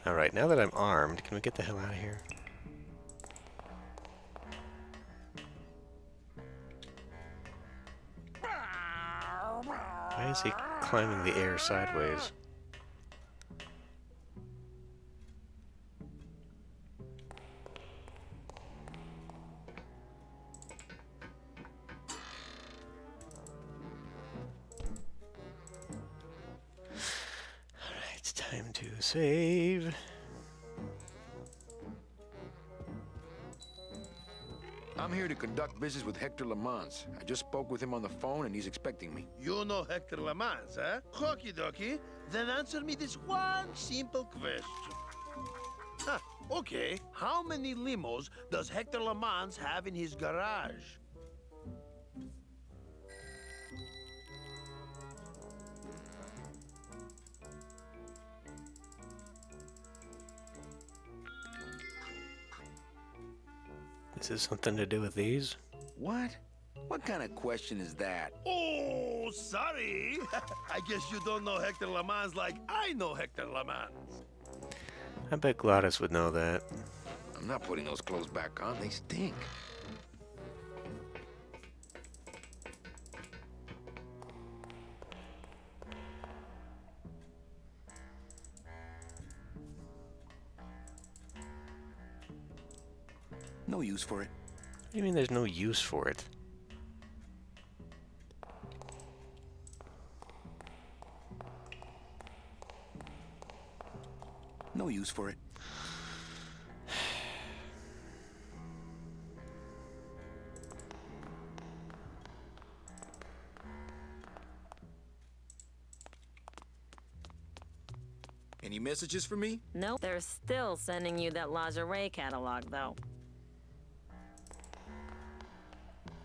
Alright, now that I'm armed, can we get the hell out of here? Why is he climbing the air sideways? Alright, it's time to save. I'm here to conduct business with Hector Lamans. I just spoke with him on the phone and he's expecting me. You know Hector Lamans, eh? Okie dokie. Then answer me this one simple question. Huh, okay. How many limos does Hector Lamans have in his garage? Is this something to do with these? What? What kind of question is that? Oh, sorry. I guess you don't know Hector Lamans like I know Hector Lamans. I bet Glottis would know that. I'm not putting those clothes back on. They stink. No use for it. What do you mean there's no use for it? No use for it. Any messages for me? Nope. They're still sending you that lingerie catalog, though.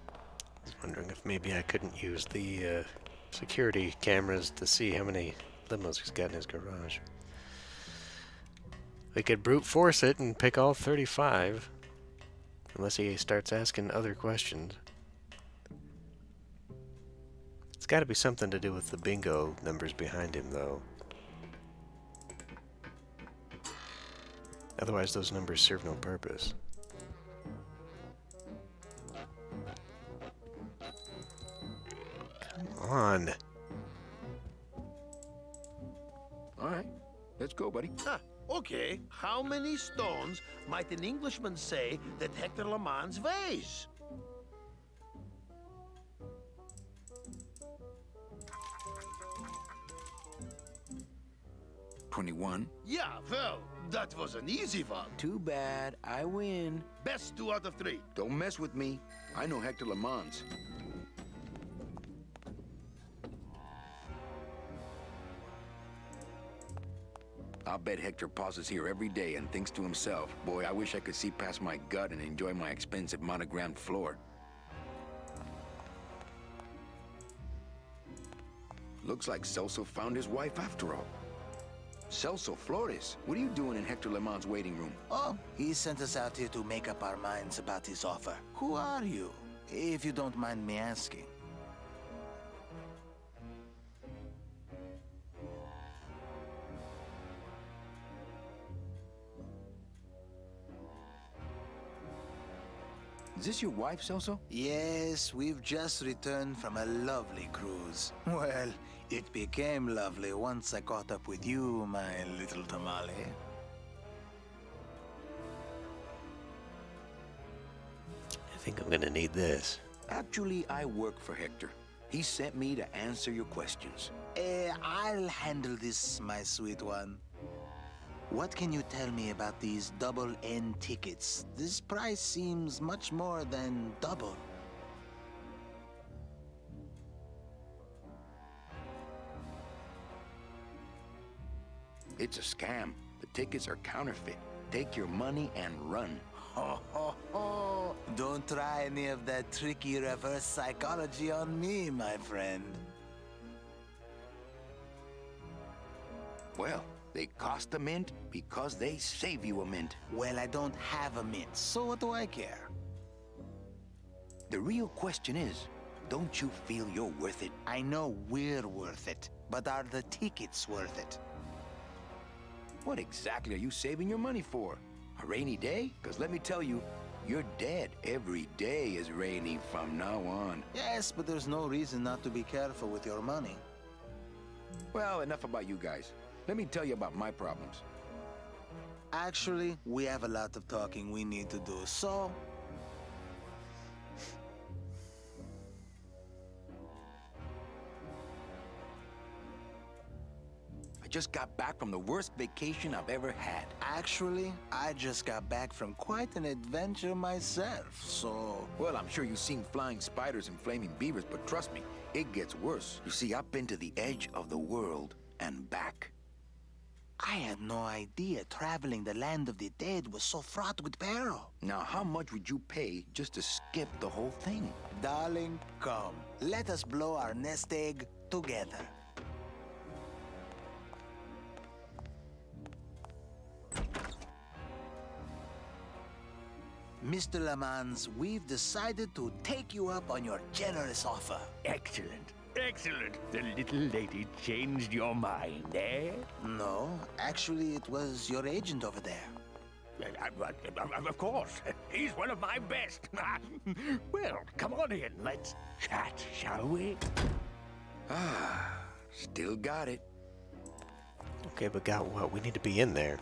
I was wondering if maybe I couldn't use the security cameras to see how many limos he's got in his garage. We could brute force it and pick all 35. Unless he starts asking other questions. It's got to be something to do with the bingo numbers behind him, though. Otherwise, those numbers serve no purpose. Come on. All right. Let's go, buddy. Huh, okay. How many stones might an Englishman say that Hector Lamans weighs? $21. Yeah, well, that was an easy one. Too bad. I win. Best 2 out of 3. Don't mess with me. I know Hector Lamans. I'll bet Hector pauses here every day and thinks to himself, boy, I wish I could see past my gut and enjoy my expensive monogrammed floor. Looks like Celso found his wife after all. Celso Flores, what are you doing in Hector Lamans' waiting room? Oh, he sent us out here to make up our minds about his offer. Who are you, if you don't mind me asking? Is this your wife, Celso? Yes, we've just returned from a lovely cruise. Well, it became lovely once I caught up with you, my little tamale. I think I'm gonna need this. Actually, I work for Hector. He sent me to answer your questions. I'll handle this, my sweet one. What can you tell me about these double N tickets? This price seems much more than double. It's a scam. The tickets are counterfeit. Take your money and run. Ho, ho, ho. Don't try any of that tricky reverse psychology on me, my friend. Well, they cost a mint because they save you a mint. Well, I don't have a mint, so what do I care? The real question is, don't you feel you're worth it? I know we're worth it, but are the tickets worth it? What exactly are you saving your money for? A rainy day? Because let me tell you, you're dead. Every day is rainy from now on. Yes, but there's no reason not to be careful with your money. Well, enough about you guys. Let me tell you about my problems. Actually, we have a lot of talking we need to do, so... I just got back from the worst vacation I've ever had. Actually, I just got back from quite an adventure myself, so... Well, I'm sure you've seen flying spiders and flaming beavers, but trust me, it gets worse. You see, I've been to the edge of the world and back. I had no idea traveling the land of the dead was so fraught with peril. Now, how much would you pay just to skip the whole thing? Darling, come. Let us blow our nest egg together. Mr. Lamans, we've decided to take you up on your generous offer. Excellent. Excellent. The little lady changed your mind, eh? No, actually, it was your agent over there. Of course. He's one of my best. Well, come on in. Let's chat, shall we? Still got it. Okay, but got what? We need to be in there.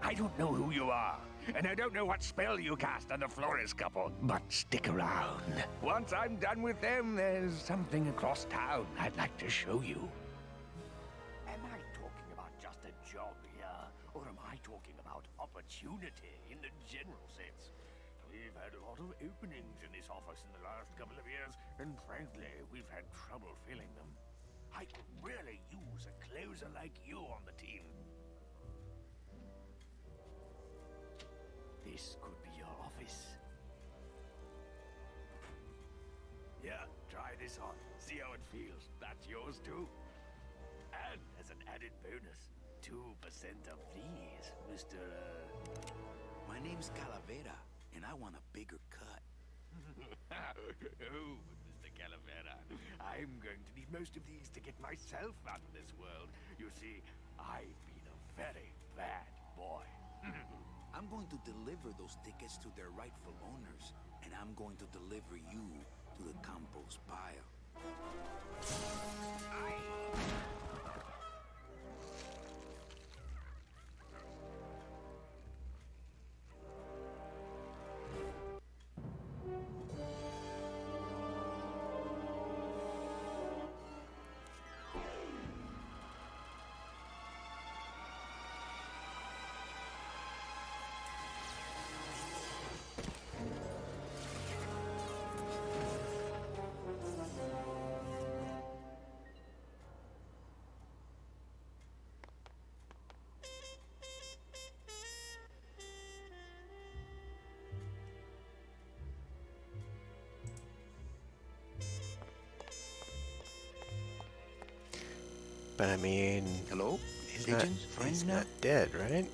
I don't know who you are, and I don't know what spell you cast on the Flores couple, but stick around. Once I'm done with them, there's something across town I'd like to show you. Am I talking about just a job here, or am I talking about opportunity in the general sense? We've had a lot of openings in this office in the last couple of years, and frankly, we've had trouble filling them. I could really use a closer like you on the team. This could be your office. Yeah, try this on. See how it feels. That's yours too. And as an added bonus, 2% of these, Mr. My name's Calavera, and I want a bigger cut. Oh, Mr. Calavera, I'm going to need most of these to get myself out of this world. You see, I've been a very bad boy. I'm going to deliver those tickets to their rightful owners, and I'm going to deliver you to the compost pile. But I mean, Hello? he's not, Agents? Friends he's now? not dead, right?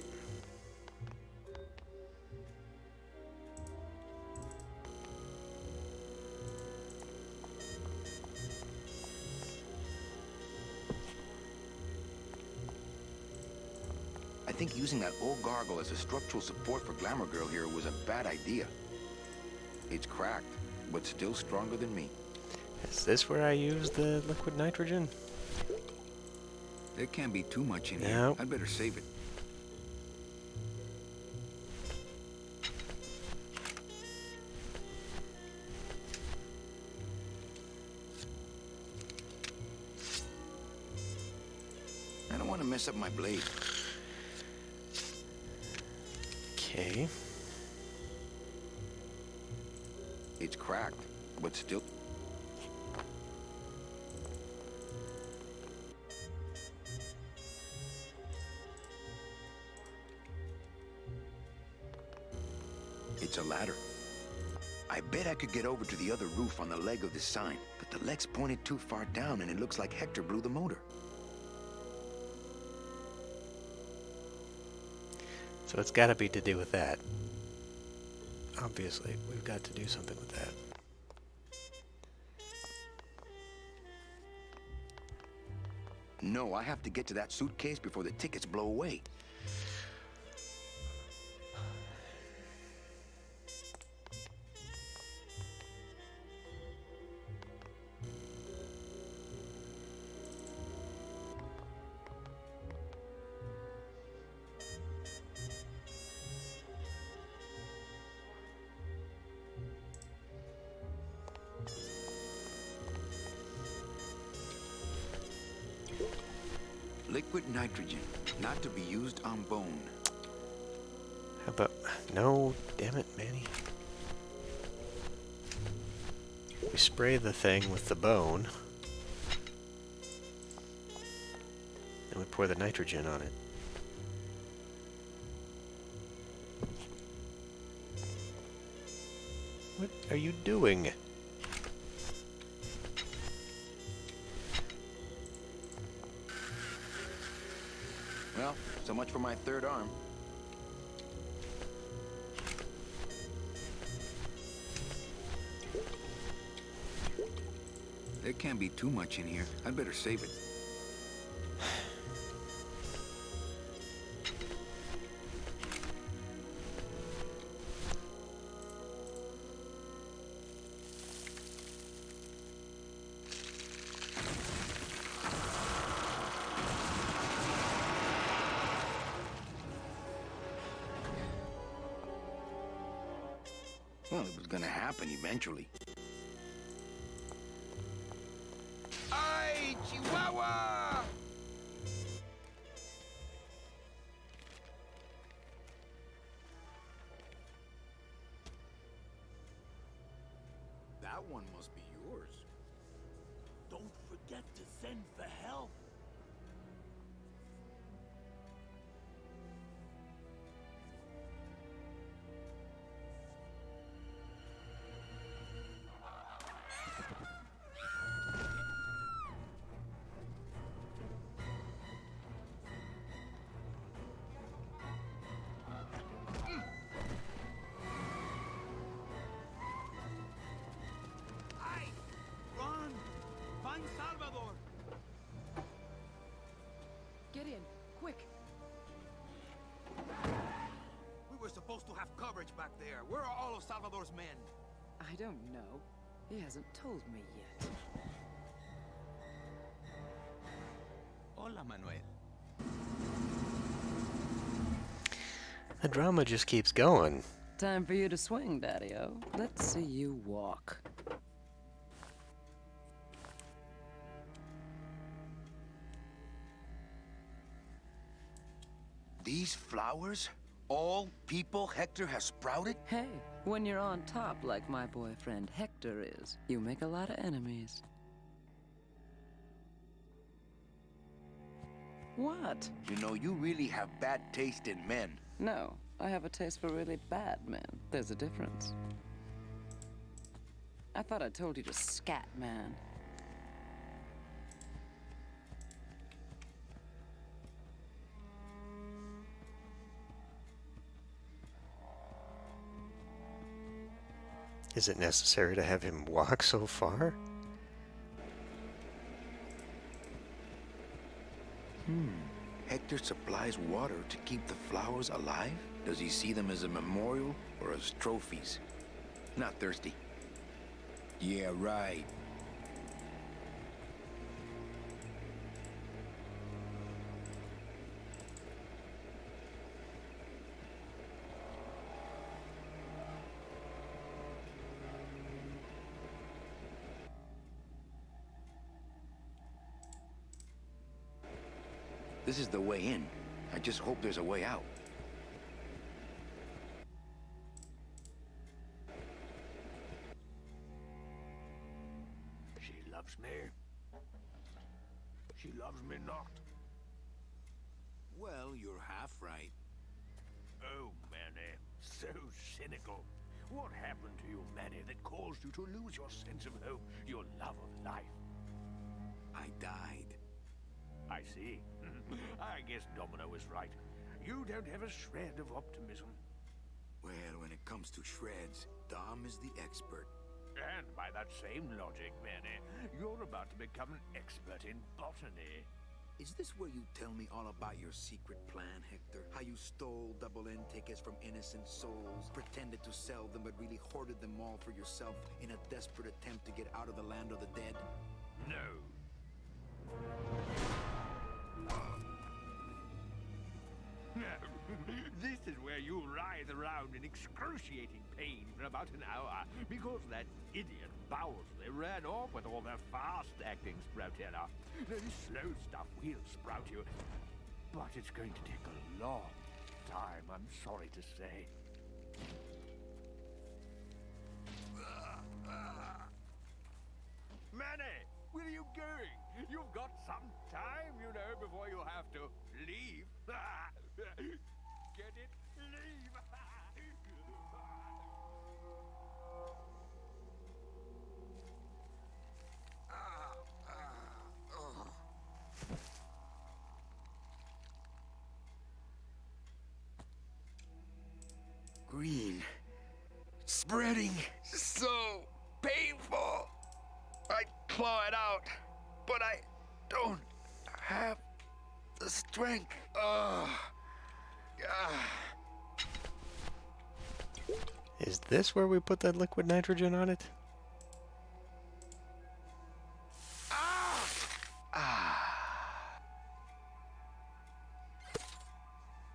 I think using that old gargle as a structural support for Glamour Girl here was a bad idea. It's cracked, but still stronger than me. Is this where I use the liquid nitrogen? There can't be too much in No. here. I'd better save it. I don't want to mess up my blade. Okay. It's cracked, but still... It's a ladder. I bet I could get over to the other roof on the leg of this sign, but the leg's pointed too far down and it looks like Hector blew the motor. So it's got to be to do with that. Obviously, we've got to do something with that. No, I have to get to that suitcase before the tickets blow away. Liquid nitrogen, not to be used on bone. How about... No, damn it, Manny. We spray the thing with the bone. And we pour the nitrogen on it. What are you doing? Well, so much for my third arm. There can't be too much in here. I'd better save it. Well, it was gonna happen eventually. Ay, Chihuahua! That one must be yours. Don't forget to send for help. Run! Find Salvador! Get in, quick. We were supposed to have coverage back there. Where are all of Salvador's men? I don't know. He hasn't told me yet. Hola, Manuel. The drama just keeps going. Time for you to swing, Daddy-O. Let's see you walk. These flowers? All people Hector has sprouted? Hey, when you're on top like my boyfriend Hector is, you make a lot of enemies. What? You know, you really have bad taste in men. No, I have a taste for really bad men. There's a difference. I thought I told you to scat, man. Is it necessary to have him walk so far? Hector supplies water to keep the flowers alive? Does he see them as a memorial or as trophies? Not thirsty. Yeah, right. This is the way in. I just hope there's a way out. She loves me. She loves me not. Well, you're half right. Oh, Manny, so cynical. What happened to you, Manny, that caused you to lose your sense of hope, your love of life? I died. I see. I guess Domino is right. You don't have a shred of optimism. Well, when it comes to shreds, Dom is the expert. And by that same logic, Manny, you're about to become an expert in botany. Is this where you tell me all about your secret plan, Hector? How you stole double-end tickets from innocent souls, pretended to sell them but really hoarded them all for yourself in a desperate attempt to get out of the land of the dead? No. This is where you writhe around in excruciating pain for about an hour because that idiot Bowsley ran off with all the fast-acting Sproutella. This slow stuff will sprout you, but it's going to take a long time, I'm sorry to say. Manny, where are you going? You've got some time, you know, before you have to leave. Get it? Leave! Green. Spreading. So painful. I claw it out, but I don't have the strength. Is this where we put that liquid nitrogen on it?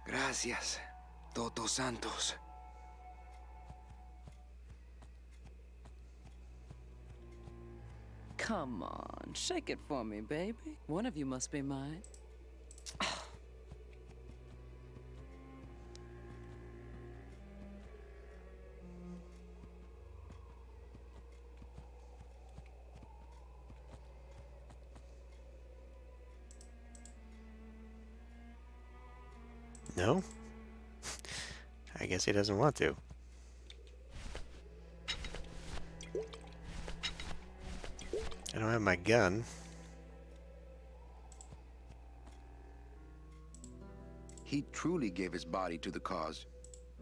Gracias, Toto Santos. Come on, shake it for me, baby. One of you must be mine. No? I guess he doesn't want to. I don't have my gun. He truly gave his body to the cause.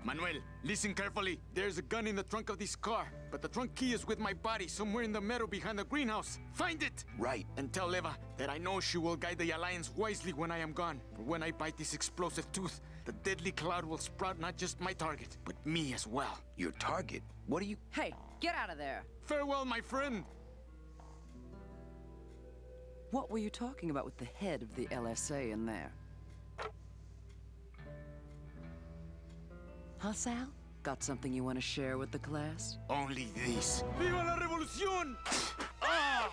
Manuel, listen carefully. There's a gun in the trunk of this car, but the trunk key is with my body somewhere in the meadow behind the greenhouse. Find it! Right. And tell Eva that I know she will guide the Alliance wisely when I am gone. For when I bite this explosive tooth, the deadly cloud will sprout not just my target, but me as well. Your target? What are you... Hey, get out of there! Farewell, my friend! What were you talking about with the head of the LSA in there? Huh, Sal? Got something you want to share with the class? Only this. Viva la revolución! Ah!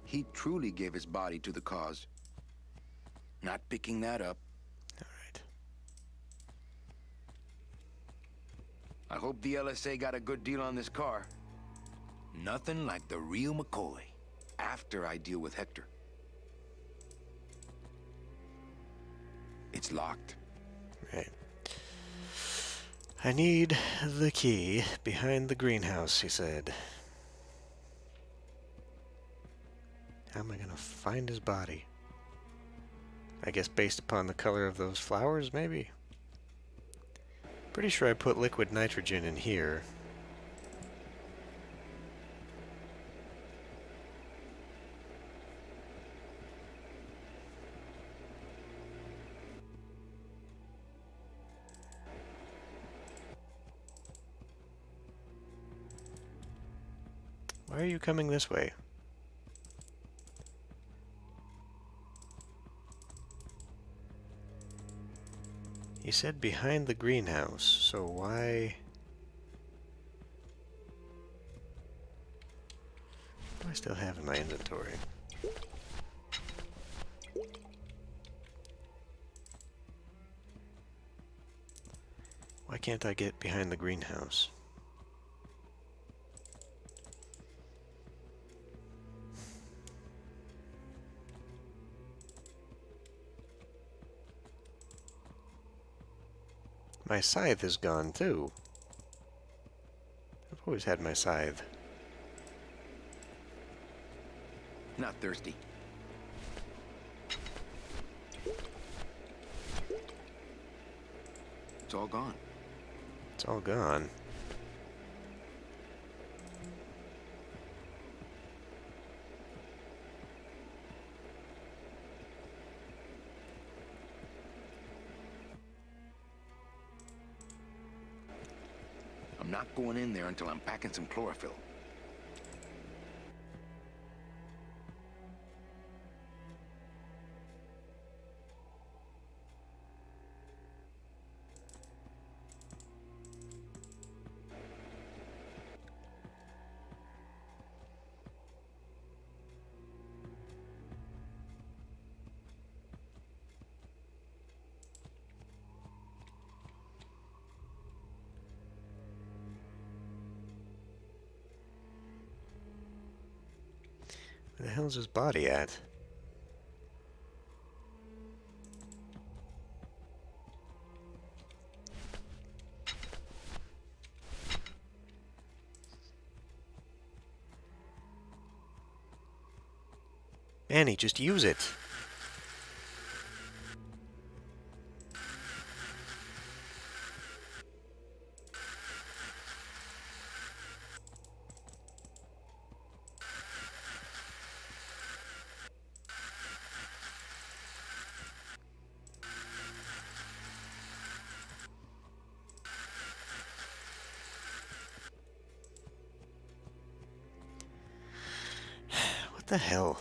He truly gave his body to the cause. Not picking that up. Alright. I hope the LSA got a good deal on this car. Nothing like the real McCoy. After I deal with Hector. It's locked. Right. I need the key behind the greenhouse, he said. How am I gonna find his body? I guess based upon the color of those flowers, maybe? Pretty sure I put liquid nitrogen in here. Why are you coming this way? He said behind the greenhouse, so why... What do I still have in my inventory? Why can't I get behind the greenhouse? My scythe is gone too. I've always had my scythe. Not thirsty. It's all gone. It's all gone. I'm not going in there until I'm packing some chlorophyll. Where the hell's his body at? Annie, just use it. What the hell?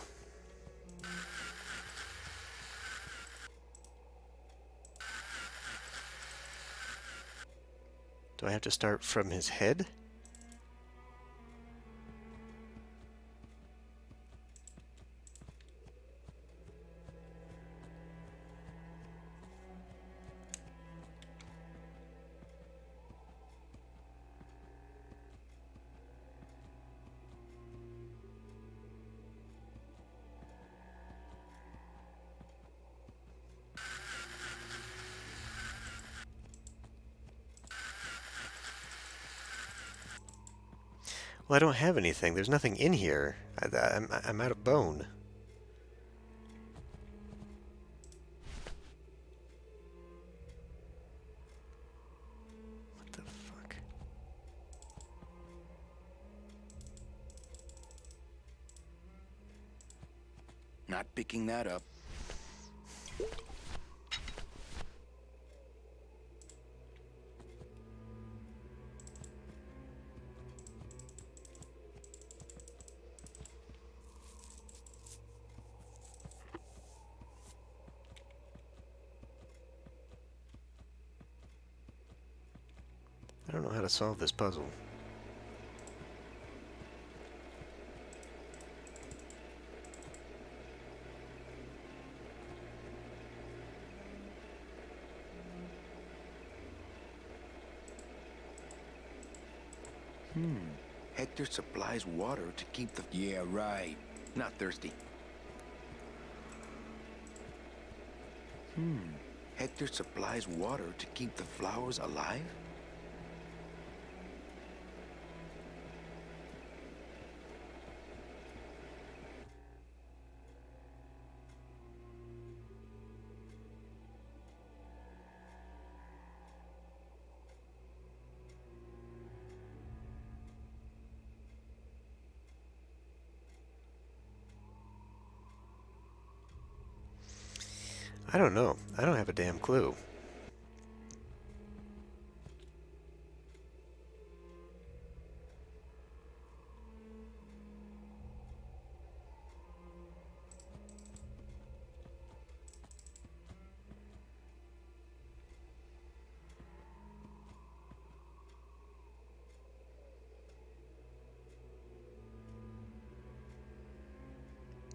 Do I have to start from his head? Well, I don't have anything. There's nothing in here. I'm out of bone. What the fuck? Not picking that up. I don't know how to solve this puzzle. Hector supplies water to keep the... Yeah, right. Not thirsty. Hector supplies water to keep the flowers alive? I don't know. I don't have a damn clue.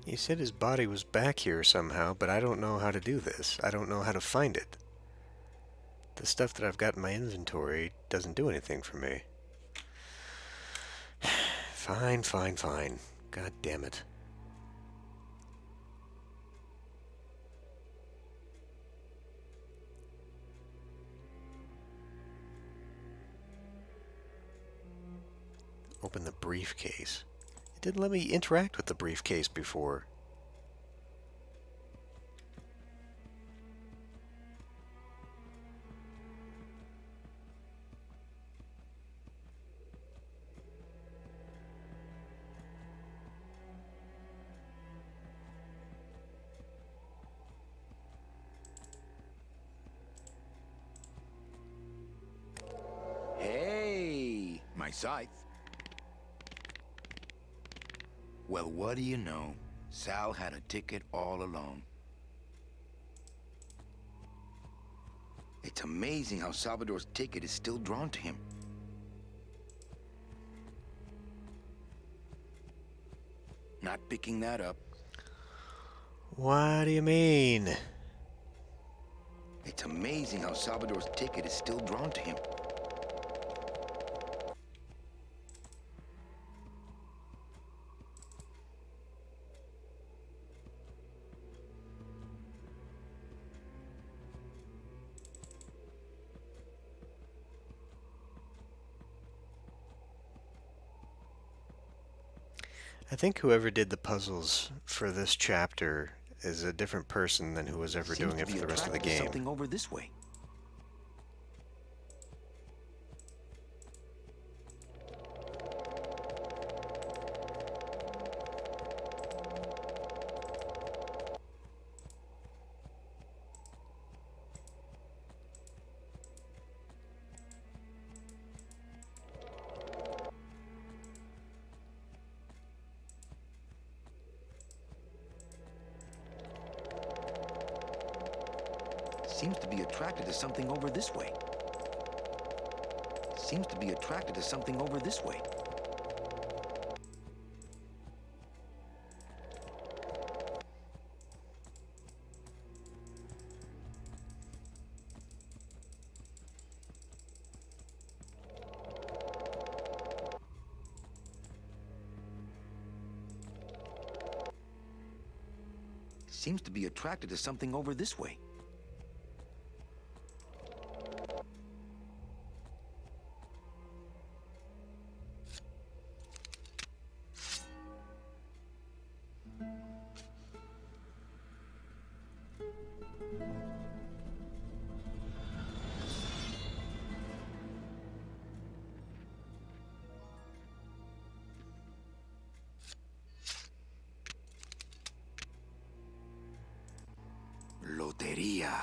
He said his body was back here somehow, but I don't know how to do this. I don't know how to find it. The stuff that I've got in my inventory doesn't do anything for me. Fine, fine, fine. God damn it. Open the briefcase. It didn't let me interact with the briefcase before. my scythe. Well, what do you know? Sal had a ticket all along. It's amazing how Salvador's ticket is still drawn to him. Not picking that up. What do you mean? It's amazing how Salvador's ticket is still drawn to him. I think whoever did the puzzles for this chapter is a different person than who was ever Seems doing to it be for the rest of the attracted to game. something over this way. Seems to be attracted to something over this way. Seems to be attracted to something over this way. Seems to be attracted to something over this way. Loteria.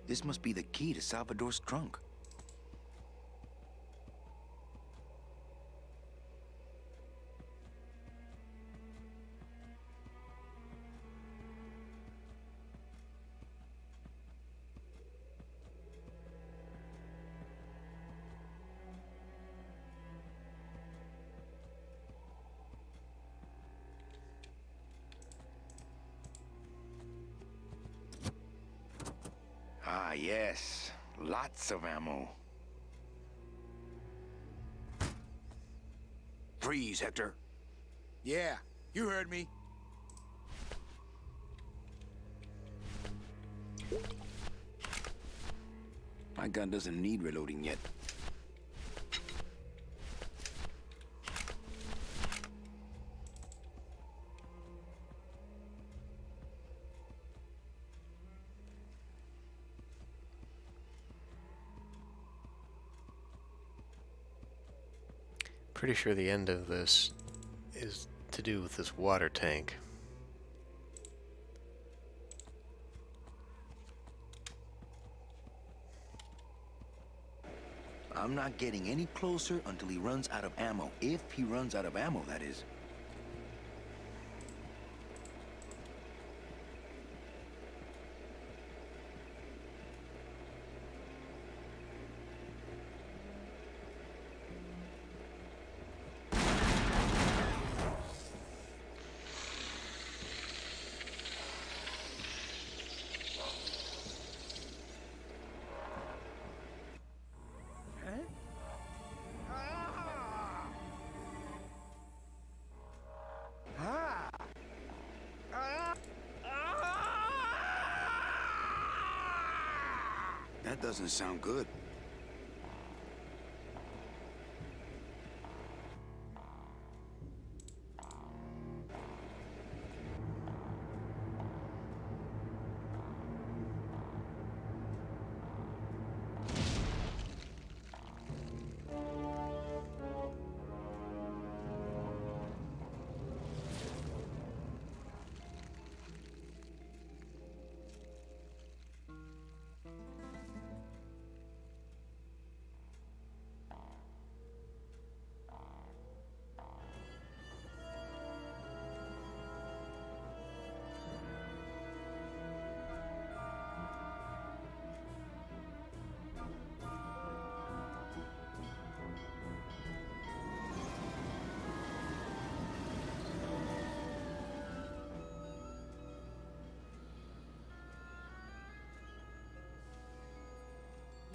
This must be the key to Salvador's trunk. Ah, yes. Lots of ammo. Freeze, Hector. Yeah, you heard me. My gun doesn't need reloading yet. Pretty sure the end of this is to do with this water tank. I'm not getting any closer until he runs out of ammo. If he runs out of ammo, that is. That doesn't sound good.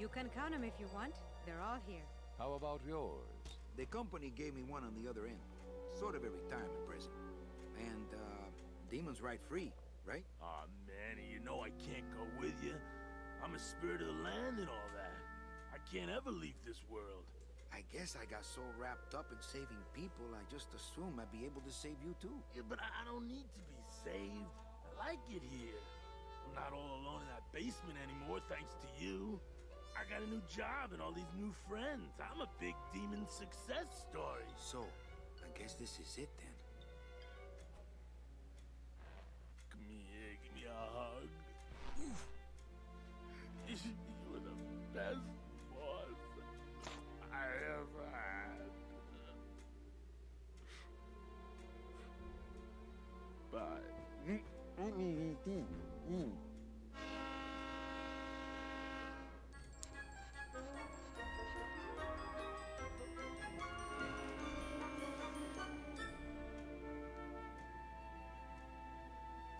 You can count them if you want. They're all here. How about yours? The company gave me one on the other end. Sort of a retirement present. And, demons ride free, right? Aw, Manny, you know I can't go with you. I'm a spirit of the land and all that. I can't ever leave this world. I guess I got so wrapped up in saving people, I just assumed I'd be able to save you too. Yeah, but I don't need to be saved. I like it here. I'm not all alone in that basement anymore, thanks to you. I got a new job and all these new friends. I'm a big demon success story. So, I guess this is it then. Come here, give me a hug. You were the best boss I ever had. Bye.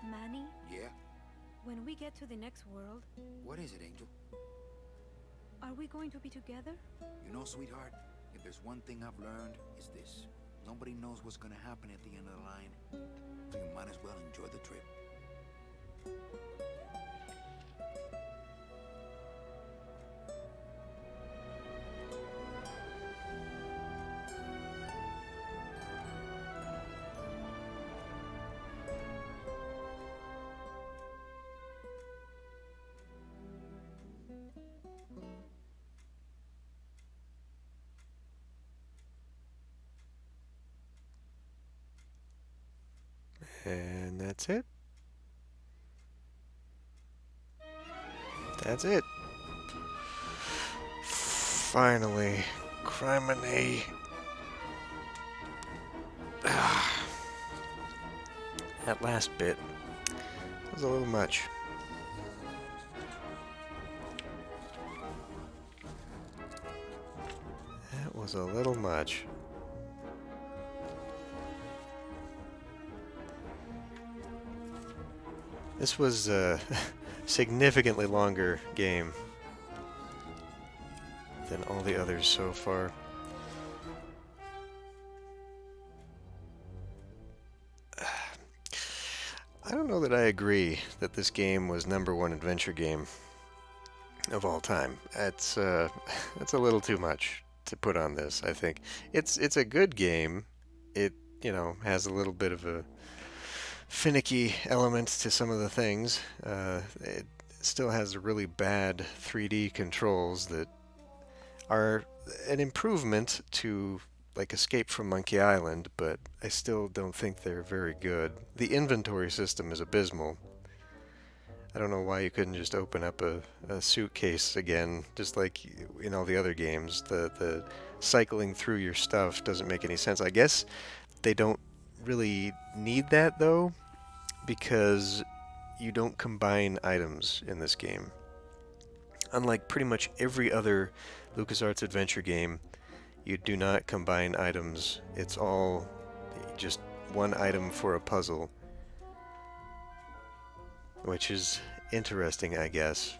Manny, Yeah? when we get to the next world, What is it, Angel? are we going to be together? You know, sweetheart, if there's one thing I've learned, it's this. Nobody knows what's gonna happen at the end of the line. So you might as well enjoy the trip. And that's it. That's it. Finally, Criminy. That last bit was a little much. That was a little much. This was a significantly longer game than all the others so far. I don't know that I agree that this game was #1 adventure game of all time. That's that's a little too much to put on this, I think. It's a good game. It, you know, has a little bit of a finicky element to some of the things. It still has really bad 3D controls that are an improvement to like Escape from Monkey Island, but I still don't think they're very good. The inventory system is abysmal. I don't know why you couldn't just open up a suitcase again, just like in all the other games. The cycling through your stuff doesn't make any sense. I guess they don't really need that though, because you don't combine items in this game. Unlike pretty much every other LucasArts adventure game, you do not combine items. It's all just one item for a puzzle, which is interesting, I guess.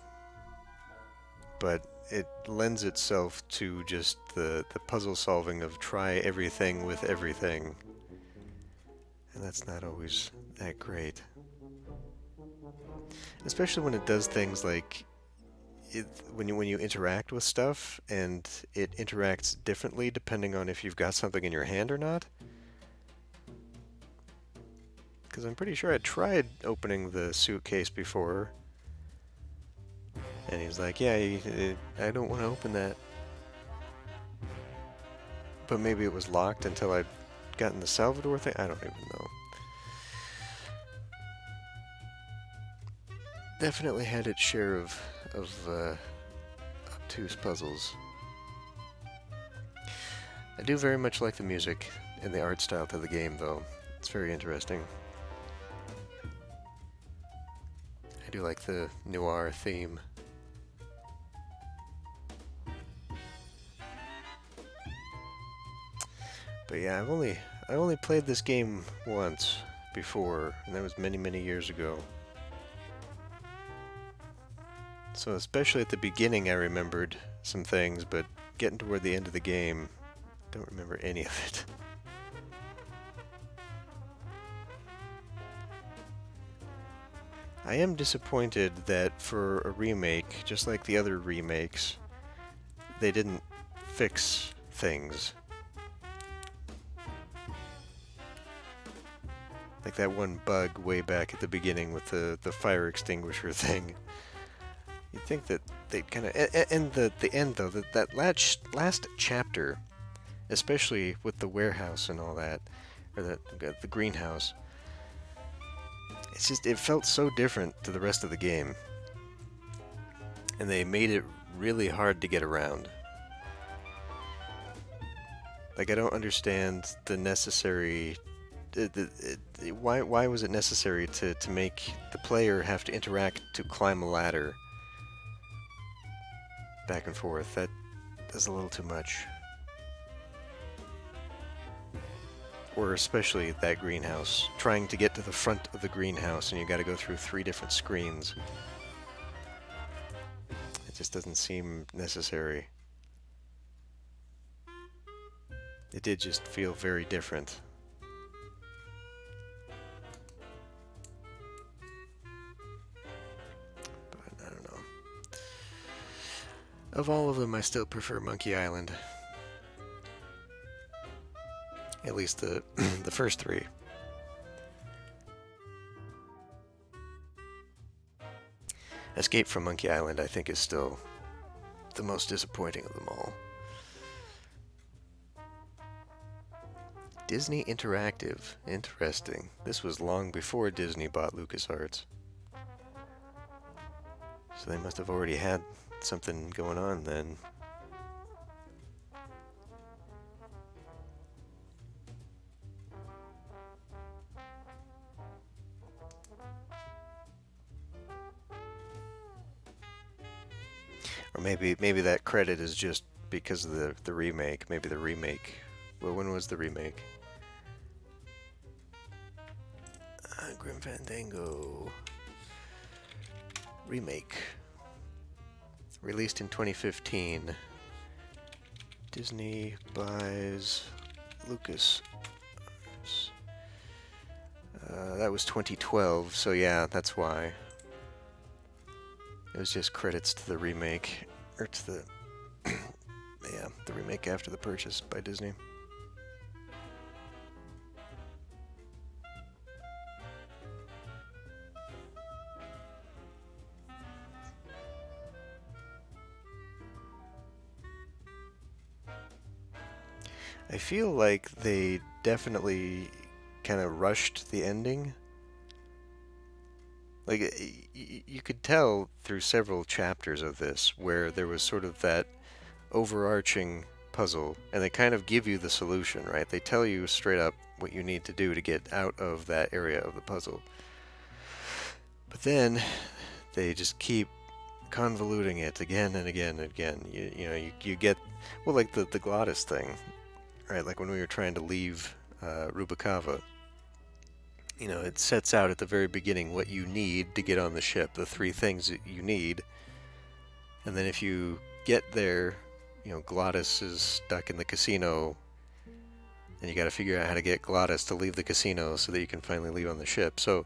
But it lends itself to just the puzzle solving of try everything with everything. And that's not always that great. Especially when it does things like when you interact with stuff and it interacts differently depending on if you've got something in your hand or not. Because I'm pretty sure I tried opening the suitcase before. And he's like, yeah, I don't want to open that. But maybe it was locked until I'd gotten the Salvador thing? I don't even know. Definitely had its share of obtuse puzzles. I do very much like the music and the art style to the game, though. It's very interesting. I do like the noir theme. But yeah, I only played this game once before, and that was many, many years ago. So especially at the beginning I remembered some things, but getting toward the end of the game, don't remember any of it. I am disappointed that for a remake, just like the other remakes, they didn't fix things. Like that one bug way back at the beginning with the fire extinguisher thing. You'd think that they'd kind of... And the end, though, that last chapter, especially with the warehouse and all that, or the greenhouse, it's just, it felt so different to the rest of the game. And they made it really hard to get around. Like, I don't understand the necessary... why was it necessary to make the player have to interact to climb a ladder back and forth? That's a little too much. Or especially that greenhouse. Trying to get to the front of the greenhouse and you gotta go through 3 different screens. It just doesn't seem necessary. It did just feel very different. But I don't know. Of all of them, I still prefer Monkey Island. At least the the first 3. Escape from Monkey Island, I think, is still the most disappointing of them all. Disney Interactive. Interesting. This was long before Disney bought LucasArts. So they must have already had something going on then. Or maybe that credit is just because of the remake. Maybe the remake. Well, when was the remake? Grim Fandango remake, released in 2015. Disney buys Lucas. That was 2012, so yeah, that's why. It was just credits to the remake, or to the yeah, the remake after the purchase by Disney. I feel like they definitely kind of rushed the ending. Like, you could tell through several chapters of this where there was sort of that overarching puzzle, and they kind of give you the solution, right? They tell you straight up what you need to do to get out of that area of the puzzle. But then they just keep convoluting it again and again and again. You get, well, like the Glottis thing. Right, like when we were trying to leave Rubikava, it sets out at the very beginning what you need to get on the ship, the 3 things that you need. And then if you get there, Glottis is stuck in the casino, and you got to figure out how to get Glottis to leave the casino so that you can finally leave on the ship. So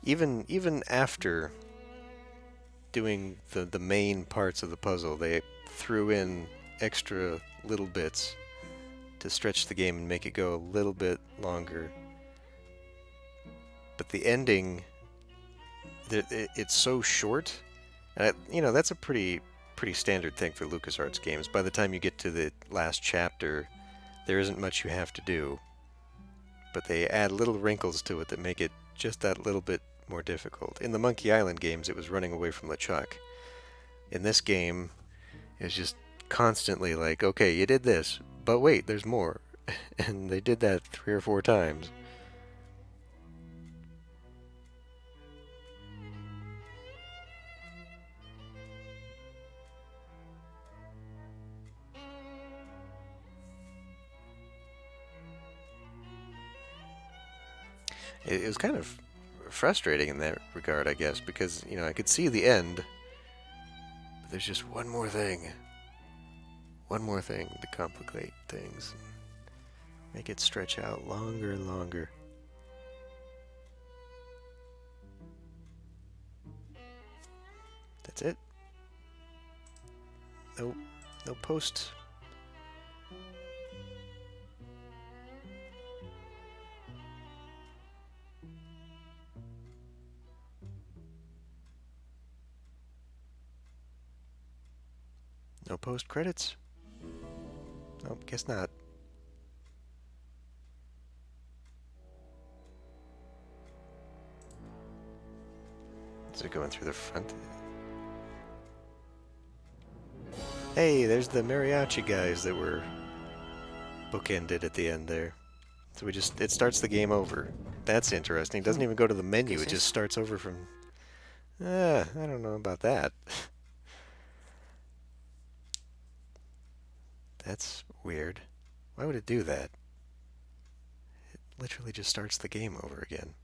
even after doing the main parts of the puzzle, they threw in extra little bits to stretch the game and make it go a little bit longer. But the ending, it's so short, and that's a pretty standard thing for LucasArts games. By the time you get to the last chapter, there isn't much you have to do, but they add little wrinkles to it that make it just that little bit more difficult. In the Monkey Island games, it was running away from LeChuck. In this game, it's just constantly like, okay, you did this, but wait, there's more. And they did that 3 or 4 times. It was kind of frustrating in that regard, I guess, because, I could see the end, there's just one more thing. One more thing to complicate things. Make it stretch out longer and longer. That's it. No, no post. No post credits. Oh, guess not. Is it going through the front? Hey, there's the mariachi guys that were bookended at the end there. So it starts the game over. That's interesting. It doesn't even go to the menu. It just starts over from... I don't know about that. That's weird. Why would it do that? It literally just starts the game over again.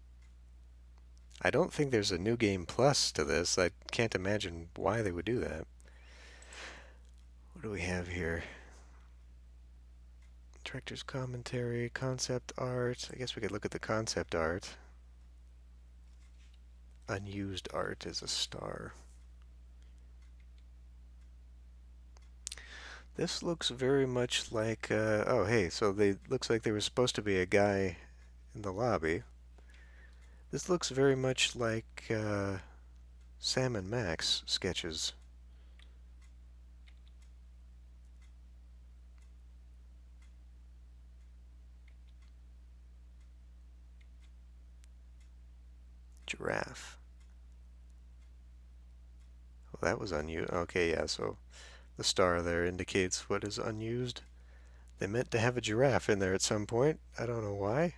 I don't think there's a New Game Plus to this. I can't imagine why they would do that. What do we have here? Director's commentary, concept art. I guess we could look at the concept art. Unused art is a star. This looks very much like, oh hey, so looks like there was supposed to be a guy in the lobby. This looks very much like Sam and Max sketches. Giraffe. Well, that was unused. Okay, yeah, so the star there indicates what is unused. They meant to have a giraffe in there at some point. I don't know why.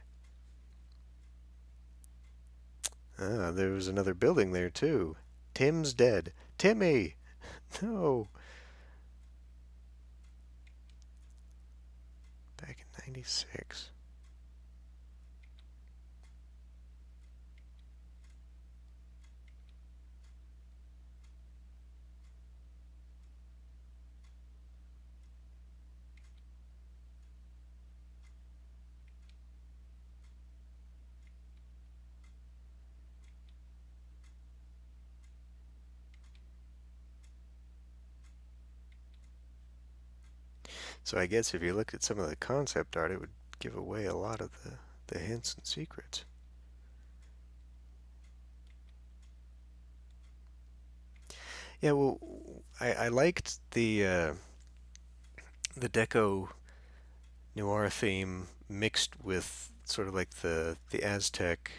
Ah, there was another building there, too. Tim's dead. Timmy! No! Back in 96. So I guess if you looked at some of the concept art, it would give away a lot of the hints and secrets. Yeah, well, I liked the Deco noir theme mixed with sort of like the Aztec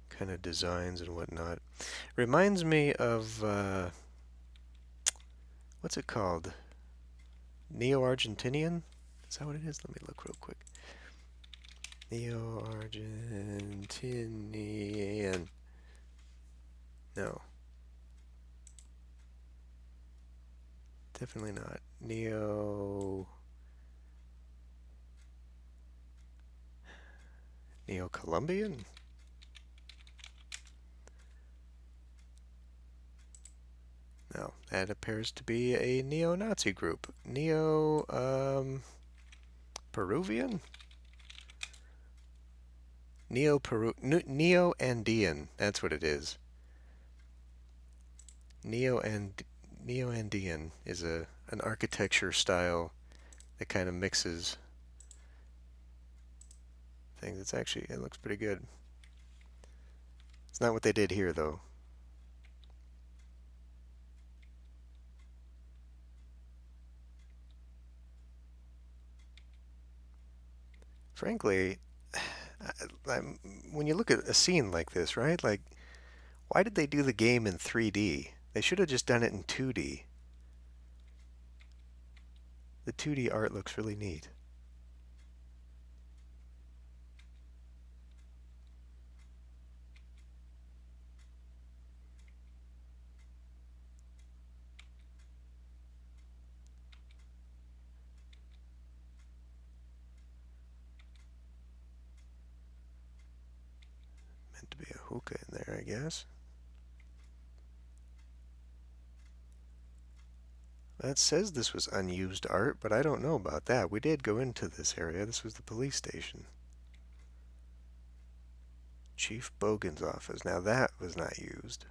kind of designs and whatnot. Reminds me of what's it called? Neo-Argentinian? Is that what it is? Let me look real quick. Neo-Argentinian. No. Definitely not. Neo-Colombian? No, that appears to be a neo-Nazi group. Peruvian? Neo-Andean, that's what it is. Neo-Andean is an architecture style that kind of mixes things. It looks pretty good. It's not what they did here, though. Frankly, when you look at a scene like this, right? Like, why did they do the game in 3D? They should have just done it in 2D. The 2D art looks really neat. Meant to be a hookah in there, I guess. That says this was unused art, but I don't know about that. We did go into this area. This was the police station. Chief Bogan's office. Now that was not used.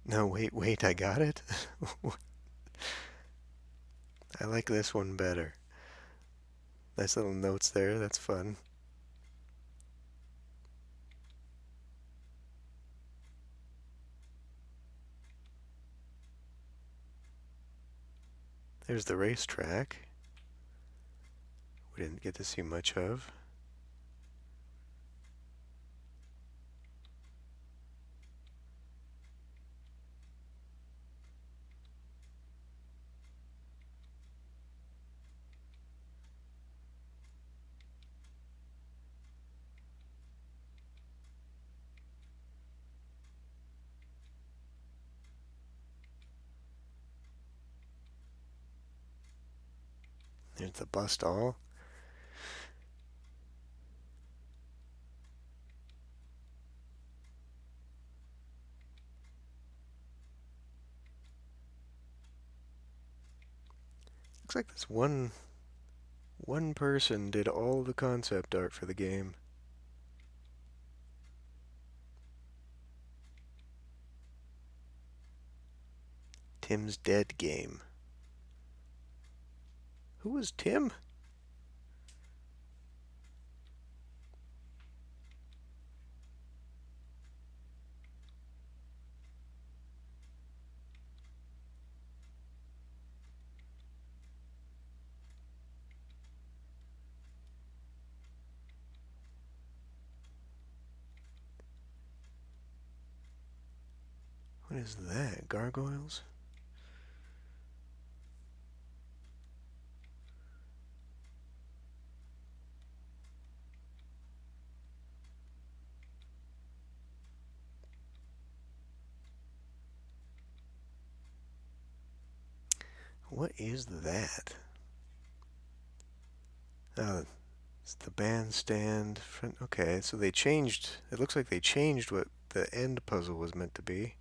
No, wait, I got it? I like this one better. Nice little notes there, that's fun. There's the racetrack. We didn't get to see much of. There's the bust all. Looks like this one person did all the concept art for the game. Tim's Dead Game. Who was Tim? What is that? Gargoyles? What is that? Oh, it's the bandstand. Okay, so they changed. It looks like they changed what the end puzzle was meant to be.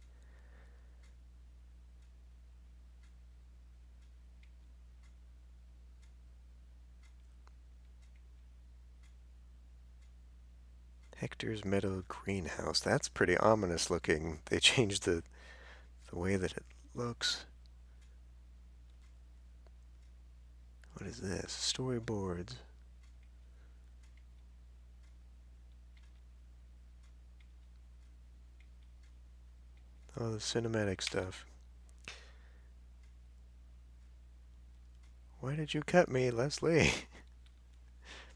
Hector's Meadow Greenhouse. That's pretty ominous looking. They changed the way that it looks. What is this? Storyboards. Oh, the cinematic stuff. Why did you cut me, Leslie?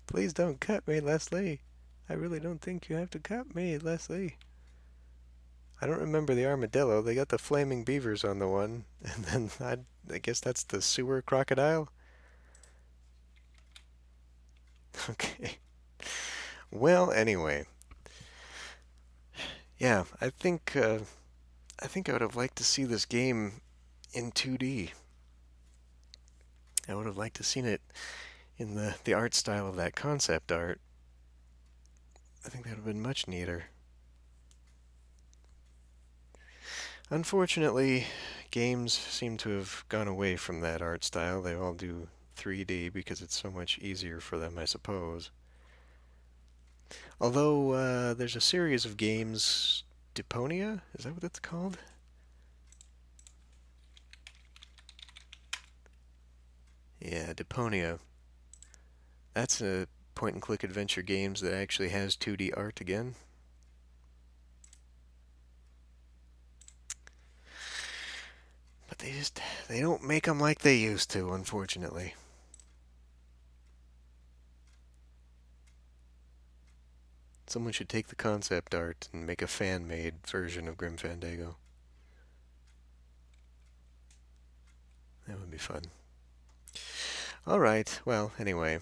Please don't cut me, Leslie. I really don't think you have to cut me, Leslie. I don't remember the armadillo. They got the flaming beavers on the one. And then I guess that's the sewer crocodile? Okay. Well, anyway. Yeah, I think I would have liked to see this game in 2D. I would have liked to seen it in the art style of that concept art. I think that would have been much neater. Unfortunately, games seem to have gone away from that art style. They all do 3D because it's so much easier for them, I suppose. Although, there's a series of games, Deponia? Is that what it's called? Yeah, Deponia. That's a point-and-click adventure games that actually has 2D art again. But they don't make them like they used to, unfortunately. Someone should take the concept art and make a fan-made version of Grim Fandango. That would be fun. Alright, well, anyway,